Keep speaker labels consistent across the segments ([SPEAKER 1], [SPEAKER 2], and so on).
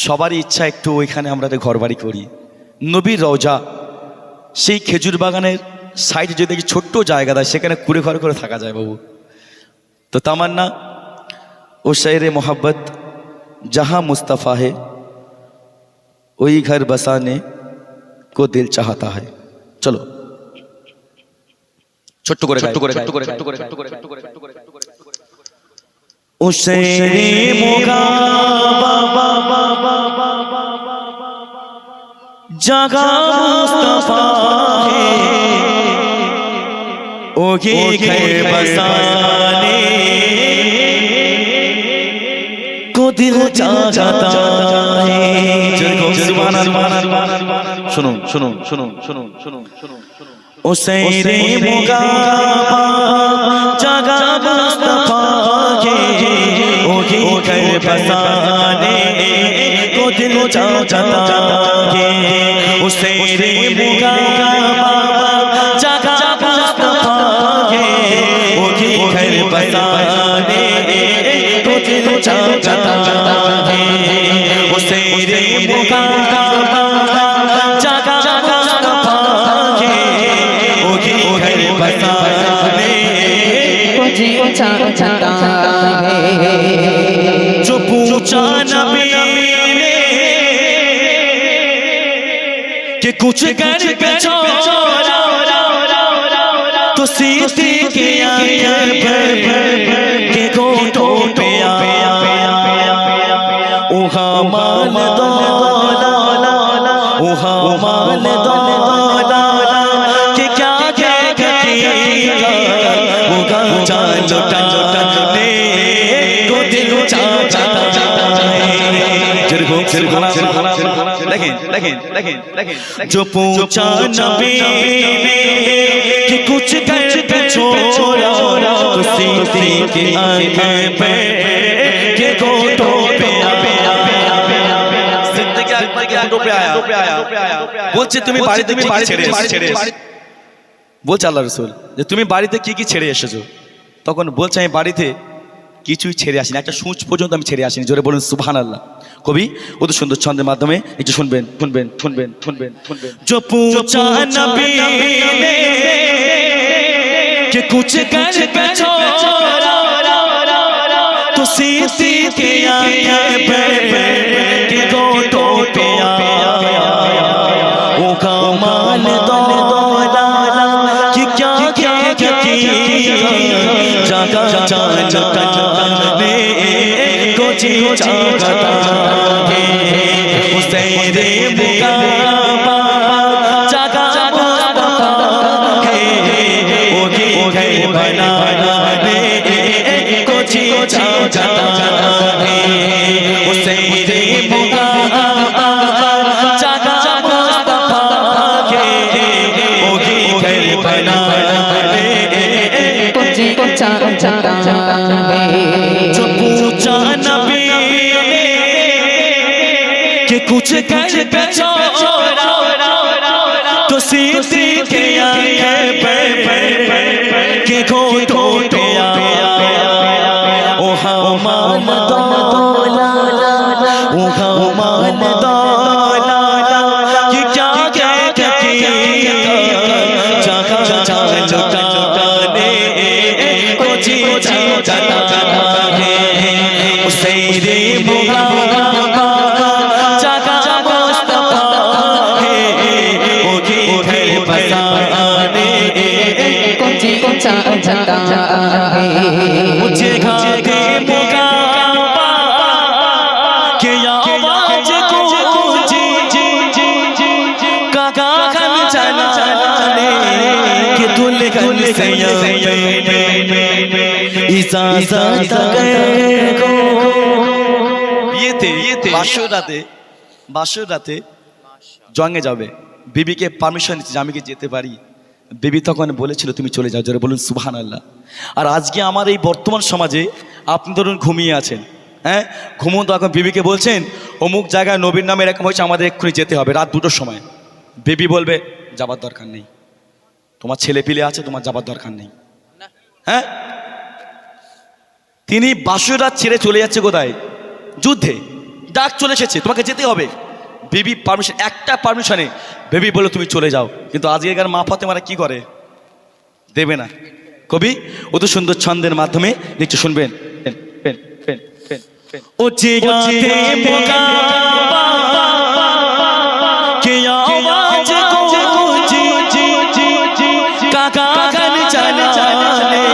[SPEAKER 1] সবারই ইচ্ছা একটু ওইখানে আমরা ঘর বাড়ি করি। নবীর রওজা সেই খেজুর বাগানের সাইডে যদি একটি ছোট্ট জায়গা দেয় সেখানে কুড়ে ঘর করে থাকা যায় বাবু। তো তামান্না ও শায়রে মোহাব্বত जहां मुस्तफ़ा है वही घर बसाने को दिल चाहता है। चलो छोट्टो करे ओ शायरे जहां मुस्तफ़ा है वही घर बसाने दिल चाहता है। सुनो सुनो सुनो सुनो सुनो सुनो ओ शायरे मुगाबा जगह मुस्तफ़ा के वही घर बसाने को दिल चाहता है। ओ शायरे मुगाबा जगह मुस्तफ़ा के वही घर बसाने दिल चाहता है। वो शायरे मुगाबा जगह मुस्तफ़ा के वही घर बसाने को दिल चाहता है। जो पूछा नबी ने कि कुछ कर पे छोड़ा तो सीधी के आंखें के घोटों पे माल दौला माल दौला कि क्या वो गांजा लुटाने को दिल चाहता है। जो पूछा नबी ने कि कुछ कर छोड़ा तो सीधी की आंखें पे के घोटों पे বলছে তুমি বাড়িতে কি ছেড়ে বলছে আল্লাহ রাসূল যে তুমি বাড়িতে কি কি ছেড়ে এসেছো? তখন বলছে আমি বাড়িতে কিছুই ছেড়ে আসিনি, একটা সূচ পর্যন্ত আমি ছেড়ে আসিনি। জোরে বলুন সুবহানাল্লাহ। কবি অত সুন্দর ছন্দের মাধ্যমে একটু শুনবেন শুনবেন শুনবেন শুনবেন শুনবেন। जो पूछा नबी ने कि कुछ कर पे छोड़ा तो सीधी के आंखें पे के घोटों पे माल दौला कि क्या क्या जगह चाहने को जी चाहता है। शायरे मुगाबा जगह मुस्तफ़ा है वही घर बनाने को जी चाहता है। शायरे मुगाबा जो पूछा नबी ने कि कुछ कर पे छोड़ा तो सीधी के आंखें पे के घोटों पे ओ माल दौला ओ माल दौला कि क्या क्या जगह लुटाने को जी चाहता है। शायरे मुगाबा जगह मुस्तफ़ा है वही घर बसाने को जी चाहता है। मुझे घाटे मुगाबा के आवाज गूंजी काका खन चलाने कि दुल्हन से इजाज़त को বিয়েতে বাসর রাতে জঙ্গে যাবে, বিবিকে পারমিশন দিচ্ছে যে আমি কি যেতে পারি? বিবি তখন বলেছিল তুমি চলে যাও। জোরে বলুন সুবহানাল্লাহ। আর আজকে আমার এই বর্তমান সমাজে আপনি ধরুন ঘুমিয়ে আছেন, হ্যাঁ ঘুমুন, তো এখন বিবিকে বলছেন অমুক জায়গায় নবীর নামে এরকম হয়েছে আমাদের এক্ষুনি যেতে হবে রাত 2টোর সময়। বিবি বলবে যাবার দরকার নেই, তোমার ছেলে পিলে আছে, তোমার যাবার দরকার নেই। হ্যাঁ তিনি বাসর রাত ছেড়ে চলে যাচ্ছে কোথায়? যুদ্ধে। ডাক চলে এসেছে, তোমাকে যেতে হবে। বেবি পারমিশন, একটা পারমিশনে বেবি বলে তুমি চলে যাও। কিন্তু আজকের মা ফাতেমারা কি করে? দেবে না। কবি অত সুন্দর ছন্দের মাধ্যমে লিখতে শুনবেন। ও জিগাতে মুকাবা কে আওয়াজ গूंजी काका गन चलाने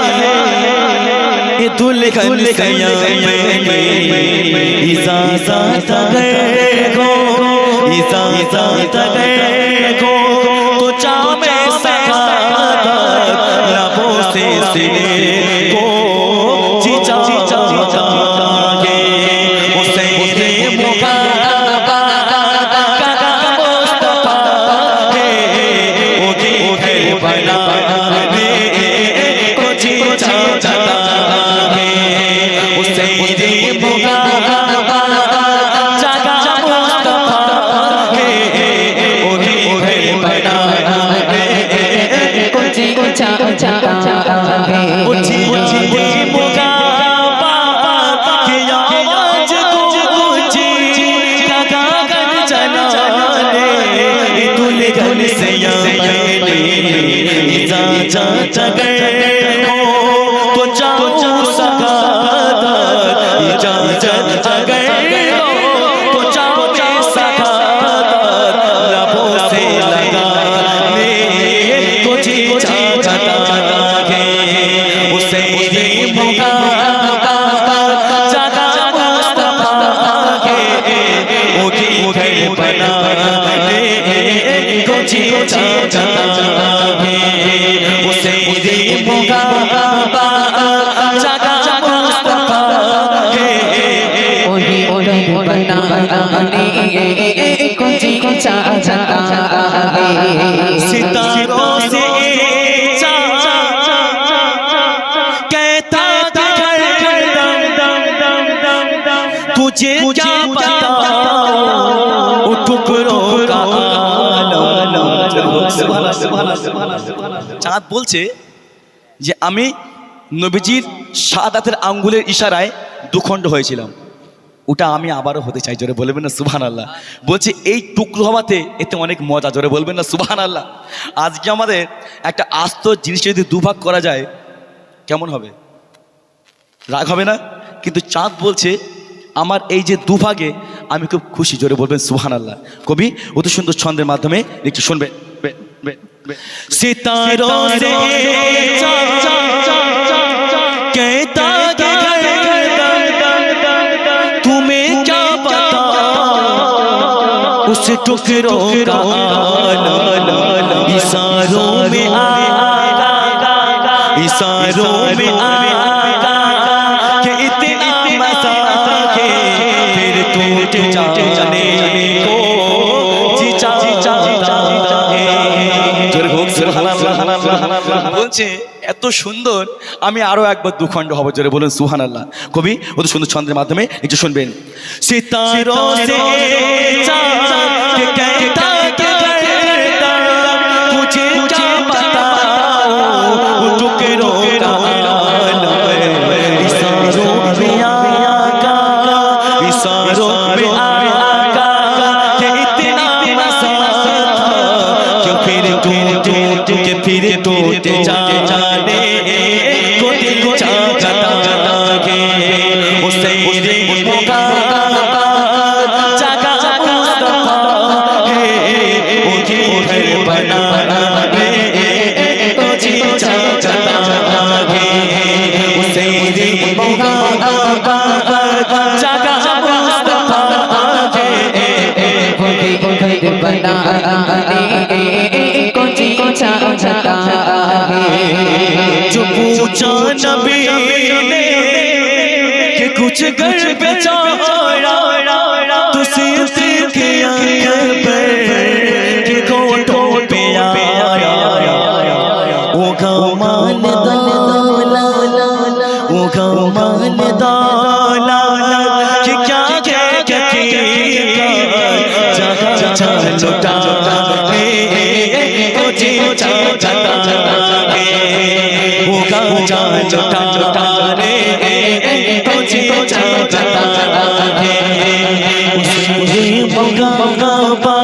[SPEAKER 1] ये दुल्हन सयाने इजाजत गए गो इजाजत गए गो तो चामे सखादत लबों से सिले को चिचा गे उसे रे मुकाबा काका मुस्तफा है ओके ओके बना रे को चिचा गे उसे रे मुकाबा काका मुस्तफा है ओके ओके बना रे को चिचा गे उठी गे मुकाबा के आवाज गूंजी काका गन चलाने दुल्हन से याने इजाजत गए हो तो जाओ सगादत इजाजत गए हो तो जाओ सगादत लबों से लगाने को इजाजत गे उसे रे मुकाबा जागा मुस्तफा के ओके ओके बनाने को इजाजत गे उसे रे मुकाबा जागा मुस्तफा के
[SPEAKER 2] ओही ओही बनाने को इजाजत गे
[SPEAKER 1] सितारों से कहता तुझे क्या पता वो टुकड़ों का চাঁদ বলছে যে আমি নবীজির শাহাদাতের আঙ্গুলের ইশারায় দুখণ্ড হয়েছিলাম, ওটা আমি আবারও হতে চাই। জোরে বলবেন না সুবহানাল্লাহ। বলছে এই টুকরো হওয়াতে এতে অনেক মজা। জোরে বলবেন না সুবহানাল্লাহ। আজকে আমাদের একটা আস্ত জিনিসকে যদি দুভাগ করা যায় কেমন হবে? রাগ হবে না? কিন্তু চাঁদ বলছে আমার এই যে দুভাগে আমি খুব খুশি। জোরে বলবেন সুবহানাল্লাহ। কবি অত সুন্দর ছন্দের মাধ্যমে একটু শুনবে। सितारों से कहता तुम्हें क्या पता उस टुकड़ों का इशारों में आएगा इशारों में आएगा कि इतना मजा के फिर टूट जाने को বলছে এত সুন্দর আমি আরো একবার দুখণ্ড হব। জোরে বলুন সুবহানাল্লাহ। কবি অত সুন্দর ছন্দের মাধ্যমে একটু শুনবেন। সিতারোं से कहता तुझे क्या पता वो टुकड़ों का इशारों में आएगा इशारों में आएगा कि इतना मजा था कि फिर टूट के फिर टूट जाने को दिल चाहता गे उसे रे मुकाबा जागा मुस्तफा है ओके ओके बनाने को चाहता गे उसे रे मुकाबा जागा मुस्तफा है
[SPEAKER 2] ओही ओही बनाने को इजाजत गे
[SPEAKER 1] जो पूछा नबी ने कि कुछ घर पे चढ़ा तो सिर के के घोटों पे आया ओ गमान दाला कि क्या जगह लुटा होगा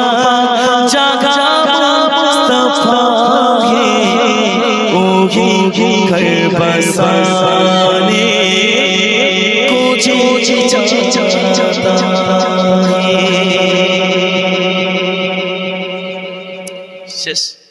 [SPEAKER 1] जगह मुस्तफा है ओही घर बसाने को जी चाहता है। শেষ।